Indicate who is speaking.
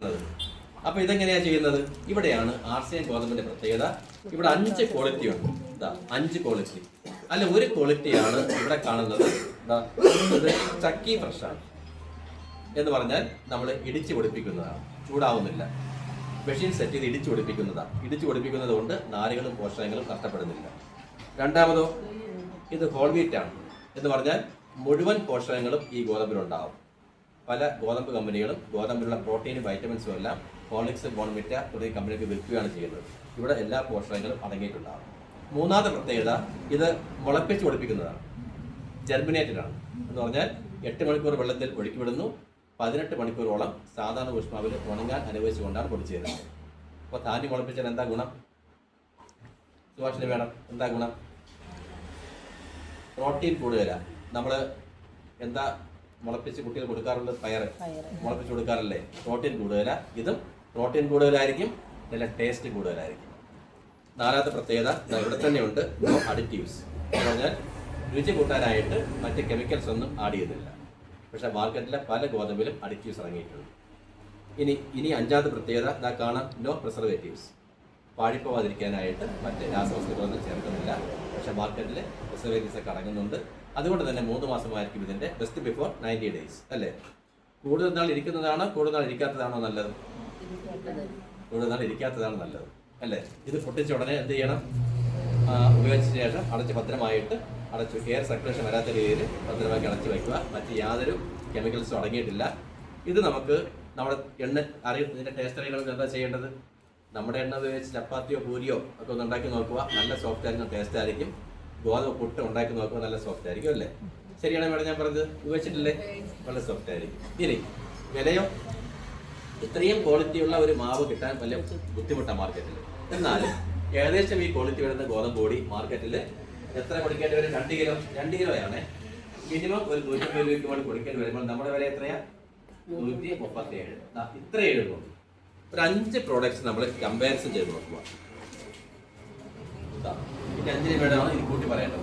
Speaker 1: അപ്പോൾ ഇതെങ്ങനെയാണ് ചെയ്യുന്നത്? ഇവിടെയാണ് ആർസിഎം ഗോതമ്പിന്റെ പ്രത്യേകത. ഇവിടെ 5 ക്വാളിറ്റി ഉണ്ട്. ഇതാ 5 ക്വാളിറ്റി അല്ല, ഒരു ക്വാളിറ്റിയാണ് ഇവിടെ കാണുന്നത്. ഇത് ചക്കി ഫ്രഷാണ് എന്ന് പറഞ്ഞാൽ നമ്മൾ ഇടിച്ചു പൊടിപ്പിക്കുന്നതാണ്, ചൂടാവുന്നില്ല. മെഷീൻ സെറ്റ് ചെയ്ത് ഇടിച്ചു പൊടിപ്പിക്കുന്നതാണ്. ഇടിച്ചു പൊടിപ്പിക്കുന്നത് കൊണ്ട് നാരുകളും പോഷകങ്ങളും നഷ്ടപ്പെടുന്നില്ല. രണ്ടാമതോ, ഇത് ഹോൾ വീറ്റ് ആണ് എന്ന് പറഞ്ഞാൽ മുഴുവൻ പോഷകങ്ങളും ഈ ഗോതമ്പിലുണ്ടാവും. പല ഗോതമ്പ് കമ്പനികളും ഗോതമ്പിലുള്ള പ്രോട്ടീനും വൈറ്റമിൻസും എല്ലാം ഹോർലിക്സ്, ബോൺവിറ്റ തുടങ്ങിയ കമ്പനിക്ക് വിൽക്കുകയാണ് ചെയ്യുന്നത്. ഇവിടെ എല്ലാ പോഷകങ്ങളും അടങ്ങിയിട്ടുണ്ടാകും. മൂന്നാമത്തെ പ്രത്യേകത, ഇത് മുളപ്പിച്ച് പൊടിപ്പിക്കുന്നതാണ്. ജെർമിനേറ്റഡ് ആണ് എന്ന് പറഞ്ഞാൽ 8 മണിക്കൂർ വെള്ളത്തിൽ ഒഴുക്കി വിടുന്നു. 18 മണിക്കൂറോളം സാധാരണ ഊഷ്മാവിൽ ഉണങ്ങാൻ അനുവദിച്ചുകൊണ്ടാണ് പൊടിച്ചു തരുന്നത്. അപ്പോൾ ധാന്യം മുളപ്പിച്ചാൽ എന്താ ഗുണം? സുഭാഷിന് വേണം, എന്താ ഗുണം? പ്രോട്ടീൻ കൂടുതലാണ്. നമ്മൾ എന്താ മുളപ്പിച്ച് കുട്ടികൾ കൊടുക്കാറുള്ളത്? പയറ് മുളപ്പിച്ച് കൊടുക്കാറല്ലേ? പ്രോട്ടീൻ കൂടുതലാണ്. ഇതും പ്രോട്ടീൻ കൂടുതലായിരിക്കും, നല്ല ടേസ്റ്റ് കൂടുതലായിരിക്കും. നാലാമത്തെ പ്രത്യേകത ഇവിടെ തന്നെയുണ്ട്, നോ അഡിറ്റീവ്സ് എന്ന് പറഞ്ഞാൽ രുചി കൂട്ടാനായിട്ട് മറ്റ് കെമിക്കൽസ് ഒന്നും ആഡ് ചെയ്യുന്നില്ല. പക്ഷേ മാർക്കറ്റിലെ പല ഗോതമ്പിലും അഡിറ്റീവ്സ് ഇറങ്ങിയിട്ടുണ്ട്. ഇനി അഞ്ചാമത്തെ പ്രത്യേകത ഇതാ കാണാം, നോ പ്രിസർവേറ്റീവ്സ്. പാഴിപ്പോവാതിരിക്കാനായിട്ട് മറ്റ് രാസവസ്തുക്കളൊന്നും ചേർക്കുന്നില്ല. പക്ഷേ മാർക്കറ്റിൽ പ്രിസർവേറ്റീവ്സ് ഒക്കെ അടങ്ങുന്നുണ്ട്. അതുകൊണ്ട് തന്നെ 3 മാസമായിരിക്കും ഇതിൻ്റെ ബെസ്റ്റ് ബിഫോർ 90 ഡേയ്സ് അല്ലേ? കൂടുതൽ നാൾ ഇരിക്കുന്നതാണോ കൂടുതൽ നാൾ ഇരിക്കാത്തതാണോ നല്ലത്? കൂടുതൽ നാൾ ഇരിക്കാത്തതാണ് നല്ലത് അല്ലേ? ഇത് പൊട്ടിച്ച ഉടനെ എന്ത് ചെയ്യണം? ഉപയോഗിച്ച ശേഷം അടച്ച് ഭദ്രമായിട്ട് അടച്ചു, എയർ സർക്കുലേഷൻ വരാത്ത രീതിയിൽ ഭദ്രമാക്കി അടച്ചു വയ്ക്കുക. മറ്റ് യാതൊരു കെമിക്കൽസും അടങ്ങിയിട്ടില്ല. ഇത് നമുക്ക് നമ്മുടെ എണ്ണ ഇതിൻ്റെ ടേസ്റ്റ് അറിയണമെങ്കിൽ എന്താ ചെയ്യേണ്ടത്? നമ്മുടെ എണ്ണ ഉപയോഗിച്ച് ചപ്പാത്തിയോ പൂരിയോ ഒക്കെ ഒന്ന് ഉണ്ടാക്കി നോക്കുക, നല്ല സോഫ്റ്റ് ആയിരിക്കും, ടേസ്റ്റ് ആയിരിക്കും. ഗോതമ്പ് പുട്ട് ഉണ്ടാക്കി നോക്കുക, നല്ല സോഫ്റ്റ് ആയിരിക്കും അല്ലേ? ശരിയാണ് മേഡം ഞാൻ പറഞ്ഞത്? ഉപയോഗിച്ചിട്ടില്ലേ? വളരെ സോഫ്റ്റ് ആയിരിക്കും. ഇനി വിലയോ? ഇത്രയും ക്വാളിറ്റിയുള്ള ഒരു മാവ് കിട്ടാൻ വലിയ ബുദ്ധിമുട്ടാണ് മാർക്കറ്റിൽ. എന്നാലും ഏകദേശം ഈ ക്വാളിറ്റി വരുന്ന ഗോതമ്പ് പൊടി മാർക്കറ്റിൽ എത്ര കൊടുക്കേണ്ടി വരും? 2 കിലോയാണ് മിനിമം. ഒരു 150 രൂപയ്ക്ക് വേണ്ടി കൊടുക്കേണ്ടി വരുമ്പോൾ നമ്മുടെ വില എത്രയാ? 137. ഇത്ര എഴുതുന്നു. ഒരു 5 പ്രോഡക്ട്സ് നമ്മൾ കമ്പാരിസൺ ചെയ്ത് നോക്കുക. പിന്നെ 5 വേണമാണ് ഇത് കൂട്ടി പറയേണ്ടത്.